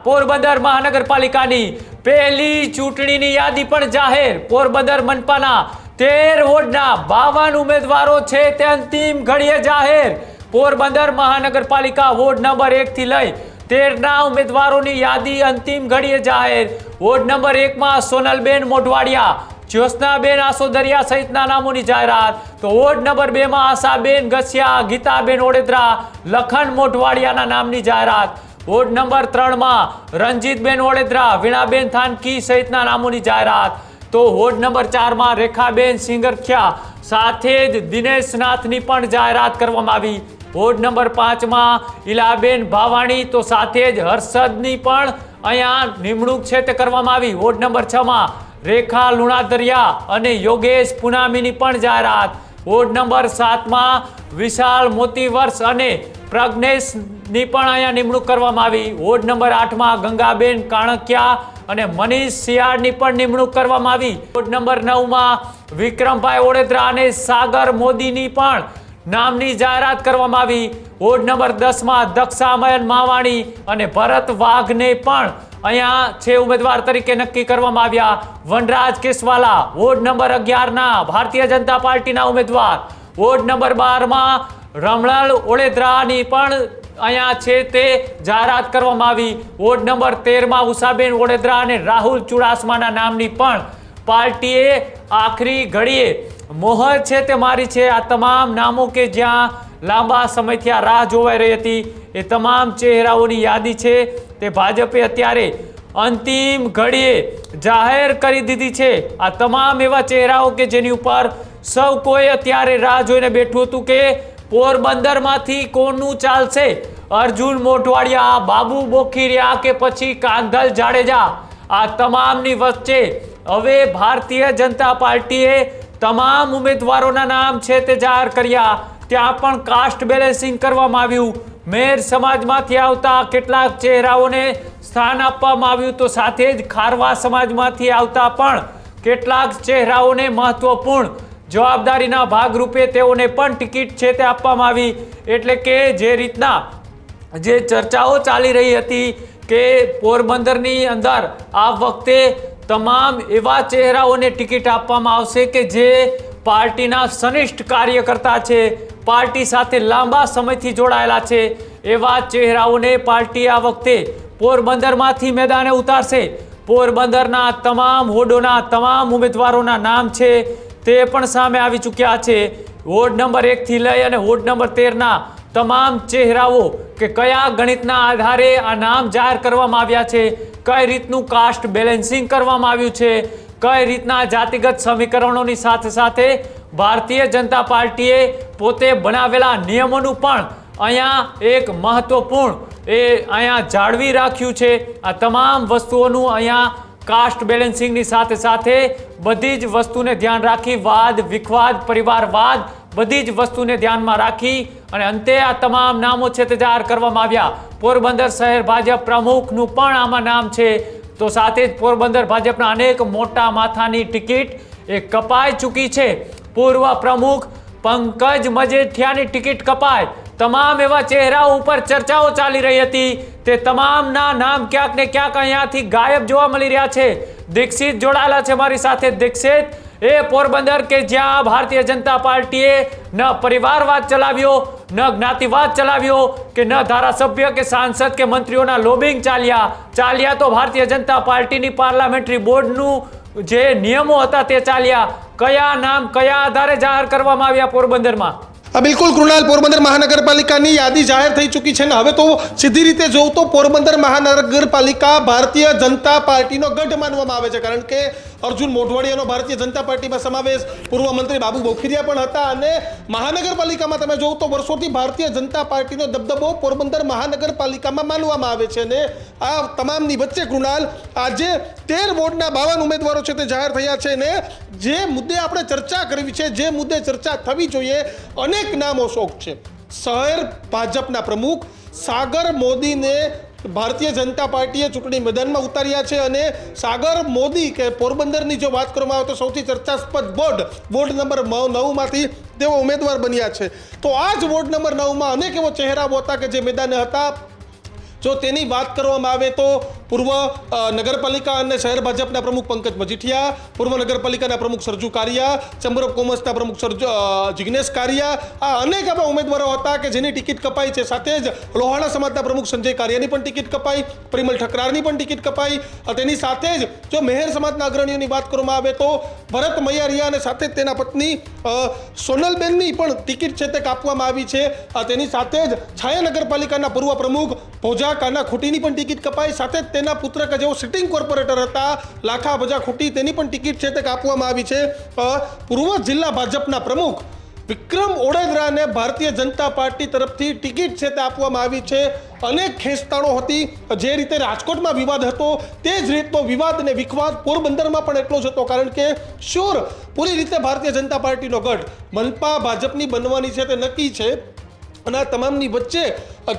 પોરબંદર મહાનગરપાલિકાની પહેલી ચૂંટણીની યાદી પણ જાહેર। પોરબંદર મનપાના 13 વોર્ડના 52 ઉમેદવારો છે તે અંતિમ ઘડીએ જાહેર। પોરબંદર મહાનગરપાલિકા વોર્ડ નંબર 1 થી લઈ 13ના ઉમેદવારોની યાદી અંતિમ ઘડીએ જાહેર। વોર્ડ નંબર 1 માં સોનલબેન મોઢવાડિયા, જ્યોત્સનાબેન આસોદરિયા સહિતના નામોની જાહેરાત। તો વોર્ડ નંબર 2 માં આશાબેન ગસિયા, ગીતાબેન ઓડેદરા, લખન મોઢવાડિયાના નામની જાહેરાત। વોર્ડ નંબર 3 માં રણજીતબેન ઓડેદરા, વીણાબેન થાનકી સહિતના નામોની જાહેરાત। તો વોર્ડ નંબર 4 માં રેખાબેન સિંગરખિયા સાથે જ દિનેશ નાથની પણ જાહેરાત કરવામાં આવી। વોર્ડ નંબર 5 માં ઇલાબેન ભાવાણી તો સાથે જ હર્ષદની પણ અહીંયા નિમણૂક છે તે કરવામાં આવી। વોર્ડ નંબર 6 માં રેખા લુણાદરિયા અને યોગેશ પુનામીની પણ જાહેરાત। વોર્ડ નંબર 7 માં વિશાલ મોતીવર્ષ અને પ્રજ્ઞેશની પણ અહીંયા નિમણૂક કરવામાં આવી। વોર્ડ નંબર 8 માં ગંગાબેન કાણકિયા અને મનીષ સિયાળની પણ નિમણૂક કરવામાં આવી। વોર્ડ નંબર 9 માં વિક્રમભાઈ ઓડેદરા અને સાગર મોદીની પણ નામની જાહેરાત કરવામાં આવી। વોર્ડ નંબર 10 માં દક્ષામયન માવાણી અને ભરત વાઘને પણ અહીંયા છે ઉમેદવાર તરીકે નક્કી કરવામાં આવ્યા। વનરાજ કેસવાલા વોર્ડ નંબર 11ના ભારતીય જનતા પાર્ટીના ઉમેદવાર। વોર્ડ નંબર 12 માં રમણલ ઓડેદરાની પણ અહીંયા છે તે જાહેરાત કરવામાં આવી। વોર્ડ નંબર 13 માં ઉષાબેન ઓડેદરા અને રાહુલ ચુડાસમાના નામની પણ પાર્ટીએ આખરી ઘડીએ મોહર છે તે મારી છે। આ તમામ નામો કે જ્યાં લાંબા સમયથી આ રાહ જોવાઈ રહી હતી એ તમામ ચહેરાઓની યાદી છે તે ભાજપે અત્યારે અંતિમ ઘડીએ જાહેર કરી દીધી છે। આ તમામ એવા ચહેરાઓ કે જેની ઉપર સૌ કોઈ અત્યારે રાહ જોઈને બેઠું હતું કે પોરબંદરમાંથી કોનું ચાલશે, અર્જુન મોઢવાડિયા, બાબુ બોખીરિયા કે પછી કાંધલ જાડેજા। આ તમામની વચ્ચે હવે ભારતીય જનતા પાર્ટીએ તમામ ઉમેદવારોના નામ છે તે જાહેર કર્યા। ત્યાં પણ કાસ્ટ બેલેન્સિંગ કરવામાં આવ્યું। મેર સમાજમાંથી આવતા કેટલાક ચહેરાઓને સ્થાન આપવામાં આવ્યું તો સાથે જ ખારવા સમાજમાંથી આવતા પણ કેટલાક ચહેરાઓને મહત્વપૂર્ણ જવાબદારીના ભાગરૂપે તેઓને પણ ટિકિટ છે તે આપવામાં આવી। એટલે કે જે રીતના જે ચર્ચાઓ ચાલી રહી હતી કે પોરબંદરની અંદર આ વખતે તમામ એવા ચહેરાઓને ટિકિટ આપવામાં આવશે કે જે પાર્ટીના સનિષ્ઠ કાર્યકર્તા છે, પાર્ટી સાથે લાંબા સમયથી જોડાયેલા છે, એવા ચહેરાઓને પાર્ટી આ વખતે પોરબંદરમાંથી મેદાને ઉતારશે। પોરબંદરના તમામ વોર્ડોના તમામ ઉમેદવારોના નામ છે તે પણ સામે આવી ચૂક્યા છે। વોર્ડ નંબર 1 થી લઈ અને વોર્ડ નંબર 13ના તમામ ચહેરાઓ કે કયા ગણિતના આધારે આ નામ જાહેર કરવામાં આવ્યા છે, કઈ રીતનું કાસ્ટ બેલેન્સિંગ કરવામાં આવ્યું છે, કઈ રીતના જાતિગત સમીકરણોની સાથે સાથે ભારતીય જનતા પાર્ટીએ પોતે બનાવેલા નિયમોનું પણ અહીંયા એક મહત્વપૂર્ણ એ અહીંયા જાળવી રાખ્યું છે। આ તમામ વસ્તુઓનું અહીંયા કાસ્ટ બેલેન્સિંગની સાથે સાથે બધી જ વસ્તુને ધ્યાન રાખી વાદ વિખવાદ પરિવારવાદ બધી જ વસ્તુને ધ્યાનમાં રાખી અને અંતે આ તમામ નામો છે તે જાહેર કરવામાં આવ્યા। પોરબંદર શહેર ભાજપ પ્રમુખનું પણ આમાં નામ છે તો સાથે જ પોરબંદર ભાજપના અનેક મોટા માથાની ટિકિટ એ કપાઈ ચૂકી છે। પૂર્વ પ્રમુખ પંકજ મજેઠિયાની ટિકિટ કપાય। તમામ એવા ચહેરાઓ ઉપર ચર્ચાઓ ચાલી રહી હતી તે તમામના નામ ક્યાંક ને ક્યાંક અહીંયાથી ગાયબ જોવા મળી રહ્યા છે। દીક્ષિત જોડાયેલા છે મારી સાથે। દીક્ષિત, એ પોરબંદર કે જ્યાં ભારતીય જનતા પાર્ટીએ ન પરિવારવાદ ચલાવ્યો, ન જ્ઞાતિવાદ ચલાવ્યો કે ન ધારાસભ્ય કે સાંસદ કે મંત્રીઓના લોબિંગ ચાલ્યા તો ભારતીય જનતા પાર્ટીની પાર્લામેન્ટરી બોર્ડનું જે નિયમો હતા તે ચાલ્યા। કયા નામ કયા આધારે જાહેર કરવામાં આવ્યા પોરબંદરમાં? બિલકુલ કૃણાલ, પોરબંદર મહાનગરપાલિકાની યાદી જાહેર થઈ ચૂકી છે ને હવે તો સીધી રીતે જોઉં તો પોરબંદર મહાનગરપાલિકા ભારતીય જનતા પાર્ટીનો ગઢ માનવામાં આવે છે। કારણ કે અર્જુન મોઢવાડિયાનો ભારતીય જનતા પાર્ટીમાં સમાવેશ, પૂર્વ મંત્રી બાબુ બોખીરિયા પણ હતા અને મહાનગરપાલિકામાં તમે જોઉં તો વર્ષોથી ભારતીય જનતા પાર્ટીનો દબદબો પોરબંદર મહાનગરપાલિકામાં માનવામાં આવે છે। અને આ તમામની વચ્ચે કૃણાલ આજે 13 વોર્ડના 52 ઉમેદવારો છે તે જાહેર થયા છે ને જે મુદ્દે આપણે ચર્ચા કરવી છે, જે મુદ્દે ચર્ચા થવી જોઈએ, અનેક નામો શોખ છે। શહેર ભાજપના પ્રમુખ સાગર મોદીને ભારતીય જનતા પાર્ટીએ ચૂંટણી મેદાનમાં ઉતાર્યા છે અને સાગર મોદી કે પોરબંદરની જો વાત કરવામાં આવે તો સૌથી ચર્ચાસ્પદ વોર્ડ નંબર 9માંથી તેઓ ઉમેદવાર બન્યા છે। તો આ જ વોર્ડ નંબર 9માં અનેક એવો ચહેરાઓ હતા કે જે મેદાને હતા। જો તેની વાત કરવામાં આવે તો પૂર્વ નગરપાલિકા અને શહેર ભાજપના પ્રમુખ પંકજ મજીઠિયા, પૂર્વ નગરપાલિકાના પ્રમુખ સરજુ કારિયા, ચેમ્બર ઓફ કોમર્સના પ્રમુખ જિગ્નેશ કારિયા, આ અનેક આવા ઉમેદવારો હતા કે જેની ટિકિટ કપાઈ છે. સાથે જ લોહાણા સમાજના પ્રમુખ સંજય કારિયાની પણ ટિકિટ કપાઈ, પરિમલ ઠકરારની પણ ટિકિટ કપાઈ. તેની સાથે જ જો મેહર સમાજના અગ્રણીઓની વાત કરવામાં આવે તો ભરત મૈયારિયા અને સાથે જ તેના પત્ની સોનલબેનની પણ ટિકિટ છે તે કાપવામાં આવી છે. તેની સાથે જ છાયા નગરપાલિકાના પૂર્વ પ્રમુખ ભોજા કાના ખુટીની પણ ટિકિટ કપાઈ. સાથે જ તેના પુત્ર કે જેઓ સિટિંગ કોર્પોરેટર હતા લાખા ભજા ખુટી, તેની પણ ટિકિટ છે તે કાપવામાં આવી છે. પૂર્વ જિલ્લા ભાજપના પ્રમુખ વિક્રમ ઓડેદરાને ભારતીય જનતા પાર્ટી તરફથી ટિકિટ છે તે આપવામાં આવી છે. અનેક ખેંચતાણો હતી. જે રીતે રાજકોટમાં વિવાદ હતો તે જ રીતનો વિવાદ અને વિખવાદ પોરબંદરમાં પણ એટલો જ હતો, કારણ કે શ્યોર પૂરી રીતે ભારતીય જનતા પાર્ટીનો ગઢ મનપા ભાજપની બનવાની છે તે નક્કી છે. અને આ તમામની વચ્ચે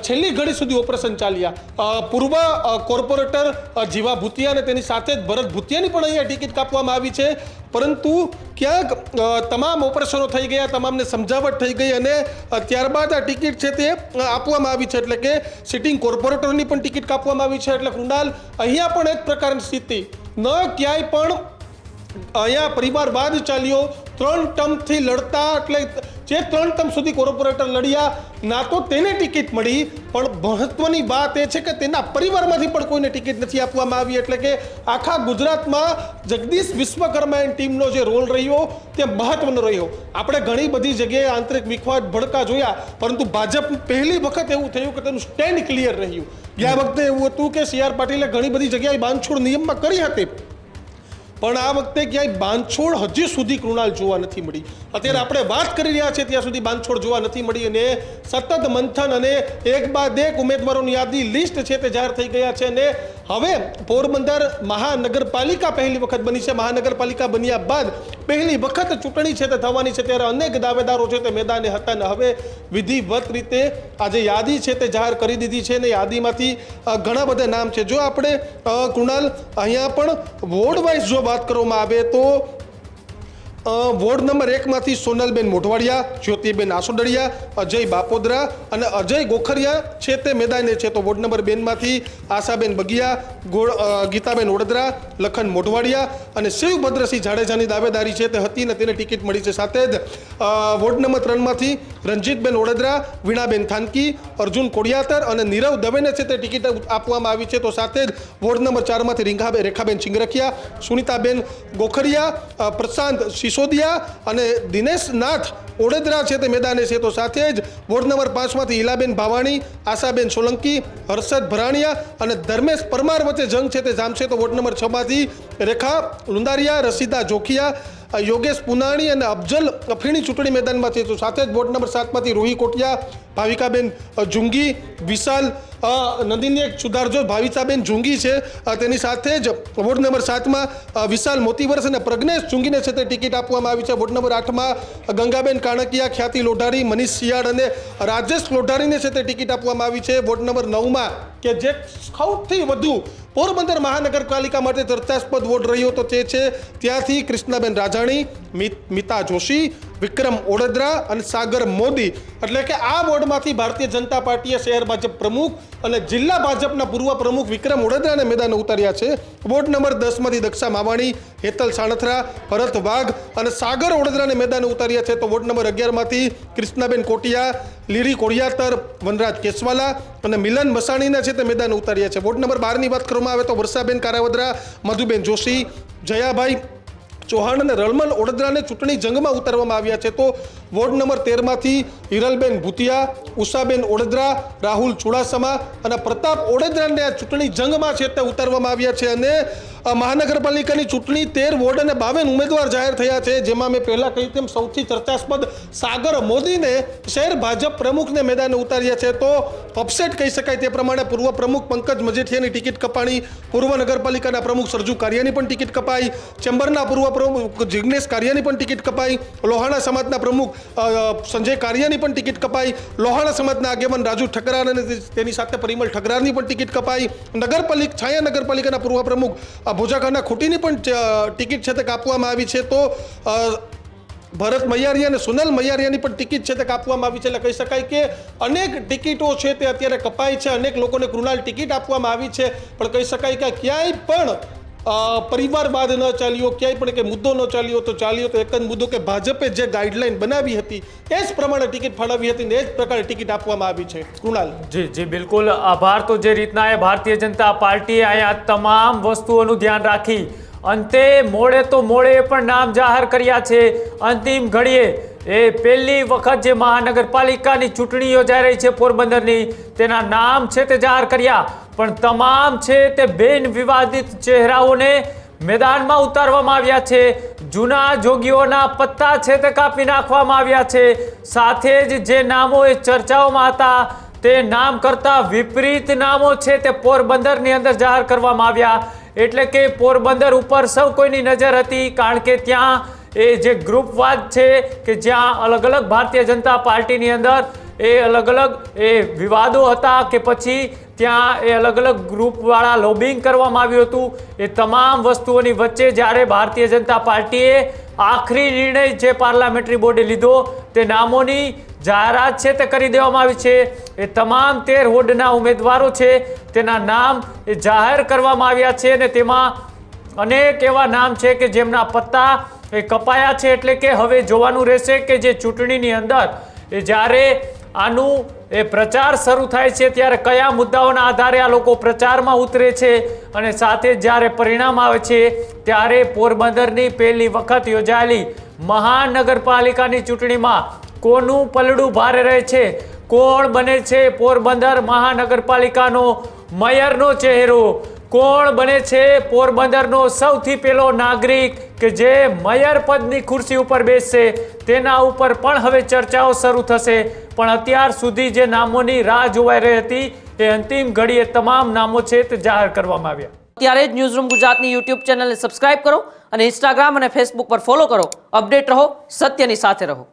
છેલ્લી ઘડી સુધી ઓપરેશન ચાલ્યા. પૂર્વ કોર્પોરેટર જીવા ભૂતિયા અને તેની સાથે જ ભરત ભૂતિયાની પણ અહીંયા ટિકિટ કાપવામાં આવી છે. પરંતુ ક્યાંક તમામ ઓપરેશનો થઈ ગયા, તમામને સમજાવટ થઈ ગઈ અને ત્યારબાદ આ ટિકિટ છે તે આપવામાં આવી છે. એટલે કે સિટિંગ કોર્પોરેટરની પણ ટિકિટ કાપવામાં આવી છે. એટલે કૃણાલ, અહીંયા પણ એક પ્રકારની સ્થિતિ ન ક્યાંય પણ અહીંયા પરિવારવાદ ચાલ્યો. 3 ટર્મથી લડતા, એટલે જે 3 ટર્મ સુધી કોર્પોરેટર લડ્યા ના તો તેને ટિકિટ મળી, પણ મહત્વની વાત એ છે કે તેના પરિવારમાંથી પણ કોઈને ટિકિટ નથી આપવામાં આવી. એટલે કે આખા ગુજરાતમાં જગદીશ વિશ્વકર્માની ટીમનો જે રોલ રહ્યો તે મહત્વનો રહ્યો. આપણે ઘણી બધી જગ્યાએ આંતરિક વિખવાદ ભડકા જોયા, પરંતુ ભાજપ પહેલી વખત એવું થયું કે તેનું સ્ટેન્ડ ક્લિયર રહ્યું. ગયા વખતે એવું હતું કે CR પાટીલે ઘણી બધી જગ્યાએ બાંધછોડ નિયમમાં કરી હતી, પણ આ વખતે ક્યાંય બાંધછોડ હજી સુધી કૃણાલ જોવા નથી મળી. અત્યારે આપણે વાત કરી રહ્યા છીએ ત્યાં સુધી બાંધછોડ જોવા નથી મળી અને સતત મંથન અને એક બાદ એક ઉમેદવારોની યાદી લિસ્ટ છે તે જાહેર થઈ ગયા છે. અને હવે પોરબંદર મહાનગરપાલિકા પહેલી વખત બની છે. મહાનગરપાલિકા બન્યા બાદ પહેલી વખત ચૂંટણી છે તે થવાની છે, ત્યારે અનેક દાવેદારો છે તે મેદાને હતા અને હવે વિધિવત રીતે આજે યાદી છે તે જાહેર કરી દીધી છે અને યાદીમાંથી ઘણા બધા નામ છે. જો આપણે કૃણાલ અહીંયા પણ વોર્ડ વાઇઝ જો વાત કરવામાં આવે તો વોર્ડ નંબર 1 માંથી સોનલબેન મોઢવાડિયા, જ્યોતિબેન આસોદડિયા, અજય બાપોદરા અને અજય ગોખરિયા છે તે મેદાને છે. તો વોર્ડ નંબર 2 માંથી આશાબેન બગિયા, ગીતાબેન ઓડદરા, લખન મોઢવાડિયા અને શિવભદ્રસિંહ જાડેજાની દાવેદારી છે તે હતી અને તેને ટિકિટ મળી છે. સાથે જ વોર્ડ નંબર 3 માંથી રંજીતબેન ઓડદરા, વીણાબેન થાનકી, અર્જુન કોડિયાતર અને નીરવ દવેને છે તે ટિકિટ આપવામાં આવી છે. તો સાથે જ વોર્ડ નંબર 4 માંથી રેખાબેન ચિંગરખિયા, સુનિતાબેન ગોખરિયા, પ્રશાંત સિસોદિયા અને દિનેશ નાથ ઓડેદરા છે તે મેદાને છે. તો સાથે જ વોર્ડ નંબર 5 માંથી ઈલાબેન ભાવાણી, આશાબેન સોલંકી, હર્ષદ ભરાણીયા અને ધર્મેશ પરમાર વચ્ચે જંગ છે તે જામશે. તો વોર્ડ નંબર 6 માંથી રેખા લુંદારિયા, રસીદા જોખિયા, યોગેશ પુનાણી અને અફજલ અફીણી ચૂંટણી મેદાનમાં છે. તો સાથે જ વોર્ડ નંબર 7 માંથી રોહી કોટિયા, ભાવિકાબેન જુંગી, વિશાલ નંદિની એક સુધારજો ભાવિસાબેન જુંગી છે. તેની સાથે જ વોર્ડ નંબર 7માં વિશાલ મોતીવર્ષ અને પ્રજ્ઞેશ જુંગીને છે તે ટિકિટ આપવામાં આવી છે. વોર્ડ નંબર 8માં ગંગાબેન કાણકિયા, ખ્યાતિ લોઢારી, મનીષ શિયાળ અને રાજેશ લોઢારીને છે તે ટિકિટ આપવામાં આવી છે. વોર્ડ નંબર 9માં કે જે સૌથી વધુ પોરબંદર મહાનગરપાલિકા માટે ચર્ચાસ્પદ વોર્ડ રહ્યો તો તે છે ત્યાંથી કૃષ્ણાબેન રાજાણી, મિતા જોશી, વિક્રમ ઓડેદરા અને સાગર મોદી. એટલે કે આ વોર્ડમાંથી ભારતીય જનતા પાર્ટીએ શહેર ભાજપ પ્રમુખ અને જિલ્લા ભાજપના પૂર્વ પ્રમુખ વિક્રમ ઓડેદરાને મેદાને ઉતાર્યા છે. વોર્ડ નંબર 10 માંથી દક્ષા માવાણી, હેતલ સાણથરા, ભરત વાઘ અને સાગર ઓડેદરાને મેદાને ઉતાર્યા છે. તો વોર્ડ નંબર 11 માંથી કૃષ્ણાબેન કોટિયા, લીરી કોડિયાતર, વનરાજ કેસવાલા અને મિલન મસાણીને છે તે મેદાને ઉતાર્યા છે. વોર્ડ નંબર 12 ની વાત કરવામાં આવે તો વર્ષાબેન કારાવદરા, મધુબેન જોશી, જયાભાઈ ચૌહાણ અને રળમલ ઓડેદરાને ચૂંટણી જંગમાં ઉતારવામાં આવ્યા છે. તો વોર્ડ નંબર 13 માંથી હિરલબેન ભૂતિયા, ઉષાબેન ઓડેદરા, રાહુલ ચુડાસમા અને પ્રતાપ ઓડેદરાને આ ચૂંટણી જંગમાં છે તે ઉતારવામાં આવ્યા છે. અને મહાનગરપાલિકાની ચૂંટણી 13 વોર્ડ અને 52 ઉમેદવાર જાહેર થયા છે, જેમાં મેં પહેલા કહી તેમ સૌથી ચર્ચાસ્પદ સાગર મોદીને શહેર ભાજપ પ્રમુખને મેદાને ઉતાર્યા છે. તો અપસેટ કહી શકાય તે પ્રમાણે પૂર્વ પ્રમુખ પંકજ મજીઠિયાની ટિકિટ કપાણી, પૂર્વ નગરપાલિકાના પ્રમુખ સરજુ કારિયાની પણ ટિકિટ કપાઈ, ચેમ્બરના પૂર્વ પ્રમુખ જિગ્નેશ કારિયાની પણ ટિકિટ કપાઈ, લોહાણા સમાજના પ્રમુખ સંજય કારિયાની પણ ટિકિટ કપાઈ, લોહાણા સમાજના આગેવાન રાજુ ઠકરાર અને તેની સાથે પરિમલ ઠકરારની પણ ટિકિટ કપાઈ, છાયા નગરપાલિકાના પૂર્વ પ્રમુખ ભોજાખાના ખુટીની પણ ટિકિટ છે તે કાપવામાં આવી છે. તો ભરત મૈયારિયા અને સુનલ મૈયારિયાની પણ ટિકિટ છે તે કાપવામાં આવી છે. એટલે કહી શકાય કે અનેક ટિકિટો છે તે અત્યારે કપાઈ છે, અનેક લોકોને કૃણાલ ટિકિટ આપવામાં આવી છે, પણ કહી શકાય કે ક્યાંય પણ પરિવારવાદ ન ચાલ્યો, ક્યાંય પણ કે મુદ્દો ન ચાલ્યો તો એક જ મુદ્દો કે ભાજપે જે ગાઈડલાઈન બનાવી હતી એ જ પ્રમાણે ટિકિટ ફાળવી હતી ને એ જ પ્રકારે ટિકિટ આપવામાં આવી છે. કૃણાલ. જી બિલકુલ આભાર. તો જે રીતના એ ભારતીય જનતા પાર્ટીએ અહીંયા તમામ વસ્તુઓનું ધ્યાન રાખી અંતે મોડે તો મોડે પણ નામ જાહેર કર્યા છે. અંતિમ ઘડીએ એ પહેલી વખત જે મહાનગરપાલિકાની ચૂંટણી યોજાઈ રહી છે પોરબંદરની, તેના નામ છે તે જાહેર કર્યા, પણ તમામ છે તે બિન વિવાદિત ચહેરાઓને મેદાનમાં ઉતારવામાં આવ્યા છે. જૂના જોગીઓના પત્તા છે તે કાપી નાખવામાં આવ્યા છે. સાથે જ જે નામો એ ચર્ચાઓમાં હતા તે નામ કરતા વિપરીત નામો છે તે પોરબંદરની અંદર જાહેર કરવામાં આવ્યા. એટલે કે પોરબંદર ઉપર સૌ કોઈની નજર હતી, કારણ કે ત્યાં એ જે ગ્રુપવાદ છે કે જ્યાં અલગ અલગ ભારતીય જનતા પાર્ટીની અંદર એ અલગ અલગ એ વિવાદો હતા કે પછી ત્યાં એ અલગ અલગ ગ્રુપવાળા લોબિંગ કરવામાં આવ્યું હતું. એ તમામ વસ્તુઓની વચ્ચે જ્યારે ભારતીય જનતા પાર્ટીએ આખરી નિર્ણય જે પાર્લામેન્ટરી બોર્ડે લીધો તે નામોની જાહેરાત છે તે કરી દેવામાં આવી છે. એ તમામ 13 વોર્ડના ઉમેદવારો છે તેના નામ એ જાહેર કરવામાં આવ્યા છે અને તેમાં અનેક એવા નામ છે કે જેમના પત્તા એ કપાયા છે. એટલે કે હવે જોવાનું રહેશે કે જે ચૂંટણીની અંદર એ જ્યારે આનું એ પ્રચાર શરૂ થાય છે ત્યારે કયા મુદ્દાઓના આધારે આ લોકો પ્રચારમાં ઉતરે છે, અને સાથે જ્યારે પરિણામ આવે છે ત્યારે પોરબંદરની પહેલી વખત યોજાયેલી મહાનગરપાલિકાની ચૂંટણીમાં કોનું પલડું ભારે રહે છે, કોણ બને છે પોરબંદર મહાનગરપાલિકાનો મેયરનો ચહેરો, કોણ બને છે પોરબંદરનો સૌથી પહેલો નાગરિક કે જે મેયર પદની ખુરશી ઉપર બેસશે, તેના ઉપર પણ હવે ચર્ચાઓ શરૂ થશે. પણ અત્યાર સુધી જે નામોની રાહ જોવાઈ રહી હતી એ અંતિમ ઘડીએ તમામ નામો છે તે જાહેર કરવામાં આવ્યા. ત્યારે જ ન્યૂઝરૂમ ગુજરાતની યુટ્યુબ ચેનલને સબસ્ક્રાઇબ કરો અને ઇન્સ્ટાગ્રામ અને ફેસબુક પર ફોલો કરો. અપડેટ રહો, સત્યની સાથે રહો.